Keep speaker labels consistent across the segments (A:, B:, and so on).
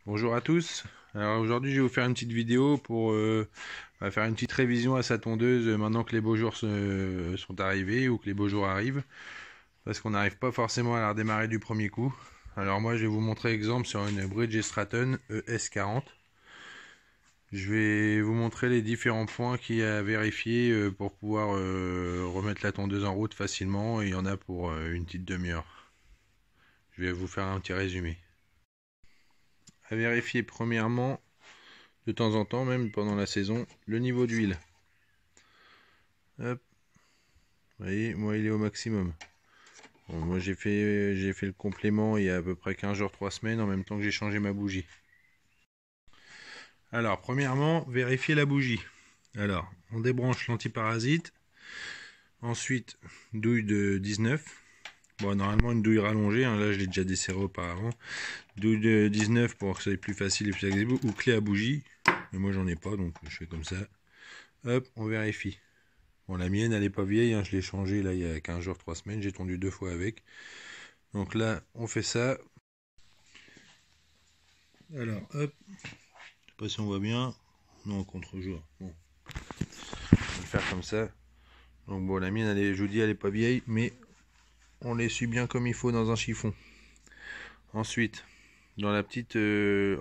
A: Bonjour à tous. Alors aujourd'hui je vais vous faire une petite vidéo pour faire une petite révision à sa tondeuse maintenant que les beaux jours sont arrivés ou que les beaux jours arrivent, parce qu'on n'arrive pas forcément à la redémarrer du premier coup. Alors moi je vais vous montrer exemple sur une Bridge Stratton ES40. Je vais vous montrer les différents points qu'il y a à vérifier pour pouvoir remettre la tondeuse en route facilement, et il y en a pour une petite demi-heure. Je vais vous faire un petit résumé. À vérifier premièrement, de temps en temps, même pendant la saison, le niveau d'huile. Hop, vous voyez, moi il est au maximum. Bon, moi j'ai fait le complément il y a à peu près 15 jours, 3 semaines, en même temps que j'ai changé ma bougie. Alors, premièrement, vérifier la bougie. Alors, on débranche l'antiparasite. Ensuite, douille de 19. Bon, normalement une douille rallongée, hein, là je l'ai déjà desserré auparavant. Douille de 19 pour que ça soit plus facile et plus accessible, ou clé à bougie. Mais moi j'en ai pas, donc je fais comme ça. Hop, on vérifie. Bon, la mienne elle est pas vieille, hein, je l'ai changée là il y a 15 jours, 3 semaines, j'ai tondu 2 fois avec. Donc là, on fait ça. Alors, hop, je sais pas si on voit bien. Non, contre-jour. Bon, on va le faire comme ça. Donc bon, la mienne, elle est, je vous dis, elle est pas vieille, mais on l'essuie bien comme il faut dans un chiffon. Ensuite, dans la petite,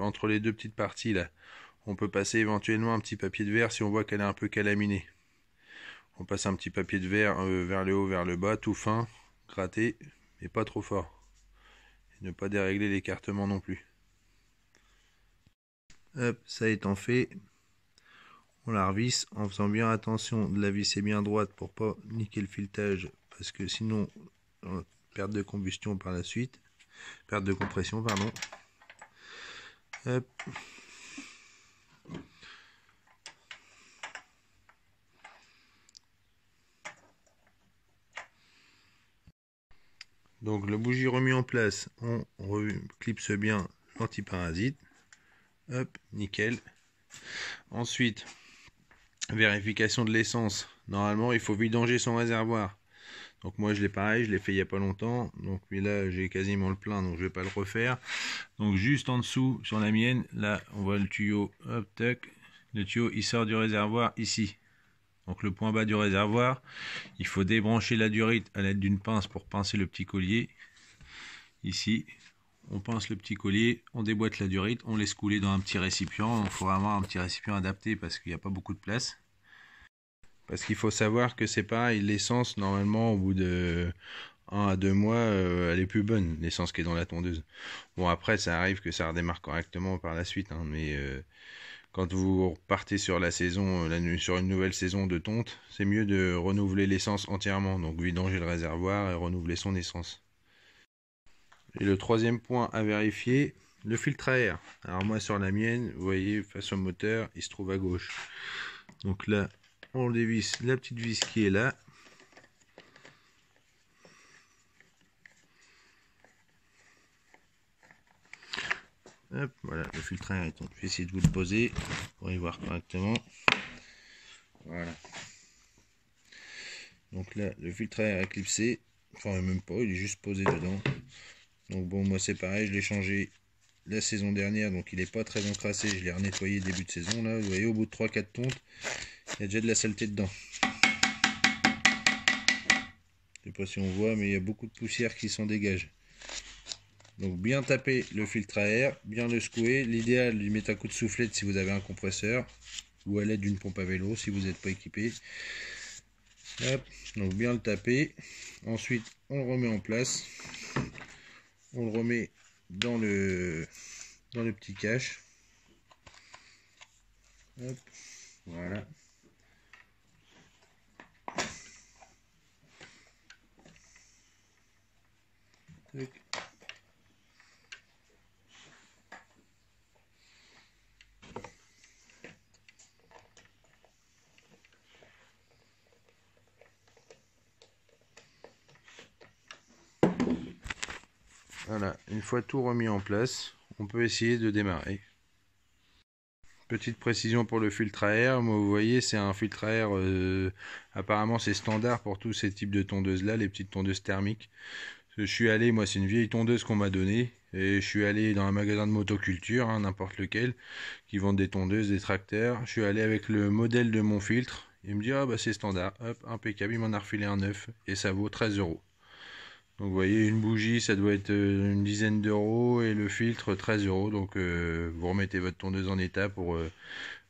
A: entre les deux petites parties là, on peut passer éventuellement un petit papier de verre si on voit qu'elle est un peu calaminée. On passe un petit papier de verre vers le haut, vers le bas, tout fin, gratté, mais pas trop fort. Et ne pas dérégler l'écartement non plus. Hop, ça étant fait, on la revisse en faisant bien attention de la visser bien droite pour pas niquer le filetage, parce que sinon, perte de combustion par la suite, perte de compression, pardon. Hop. Donc le bougie remis en place, on clipse bien l'antiparasite. Hop, nickel. Ensuite, vérification de l'essence. Normalement, il faut vidanger son réservoir. Donc moi je l'ai pareil, je l'ai fait il n'y a pas longtemps. Donc mais là j'ai quasiment le plein, donc je vais pas le refaire. Donc juste en dessous sur la mienne, là on voit le tuyau. Hop, tac. Le tuyau il sort du réservoir ici. Donc le point bas du réservoir, il faut débrancher la durite à l'aide d'une pince pour pincer le petit collier. Ici, on pince le petit collier, on déboîte la durite, on laisse couler dans un petit récipient. Il faut avoir un petit récipient adapté parce qu'il n'y a pas beaucoup de place. Parce qu'il faut savoir que c'est pareil, l'essence normalement au bout de 1 à 2 mois, elle est plus bonne, l'essence qui est dans la tondeuse. Bon, après ça arrive que ça redémarre correctement par la suite, hein, mais quand vous repartez sur la saison, sur une nouvelle saison de tonte, c'est mieux de renouveler l'essence entièrement, donc vidanger le réservoir et renouveler son essence. Et le troisième point à vérifier, le filtre à air. Alors moi sur la mienne, vous voyez, face au moteur, il se trouve à gauche. Donc là, on dévisse la petite vis qui est là. Hop, voilà, le filtre à air est. Je vais essayer de vous le poser pour y voir correctement. Voilà. Donc là, le filtre à air est clipsé. Enfin, même pas, il est juste posé dedans. Donc bon, moi c'est pareil, je l'ai changé la saison dernière, donc il n'est pas très encrassé. Je l'ai renettoyé début de saison. Là, vous voyez, au bout de 3-4 tontes, il y a déjà de la saleté dedans. Je sais pas si on voit, mais il y a beaucoup de poussière qui s'en dégage. Donc bien taper le filtre à air, bien le secouer. L'idéal, lui mettre un coup de soufflette si vous avez un compresseur, ou à l'aide d'une pompe à vélo si vous n'êtes pas équipé. Hop, donc bien le taper. Ensuite, on le remet en place. On le remet dans le petit cache. Hop, voilà. Tac. Voilà, une fois tout remis en place, on peut essayer de démarrer. Petite précision pour le filtre à air, moi vous voyez c'est un filtre à air, apparemment c'est standard pour tous ces types de tondeuses là, les petites tondeuses thermiques. Je suis allé, moi c'est une vieille tondeuse qu'on m'a donnée, Et je suis allé dans un magasin de motoculture, hein, n'importe lequel, qui vend des tondeuses, des tracteurs. Je suis allé avec le modèle de mon filtre. Il me dit, ah bah c'est standard, hop, impeccable, il m'en a refilé un neuf et ça vaut 13 euros. Donc vous voyez, une bougie, ça doit être une dizaine d'euros et le filtre 13 euros. Donc vous remettez votre tondeuse en état pour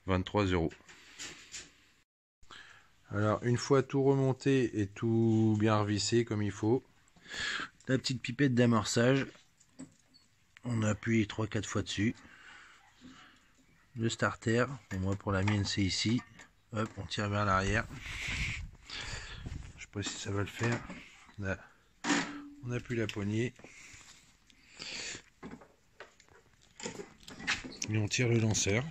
A: 23 euros. Alors une fois tout remonté et tout bien revissé comme il faut, la petite pipette d'amorçage, on appuie 3-4 fois dessus. Le starter, et moi pour la mienne c'est ici. Hop, on tire vers l'arrière. Je sais pas si ça va le faire. Là, on appuie la poignée. Et on tire le lanceur.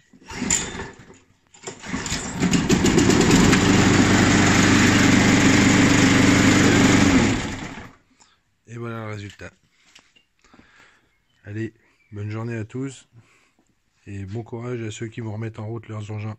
A: Et voilà le résultat. Allez, bonne journée à tous et bon courage à ceux qui vont remettre en route leurs engins.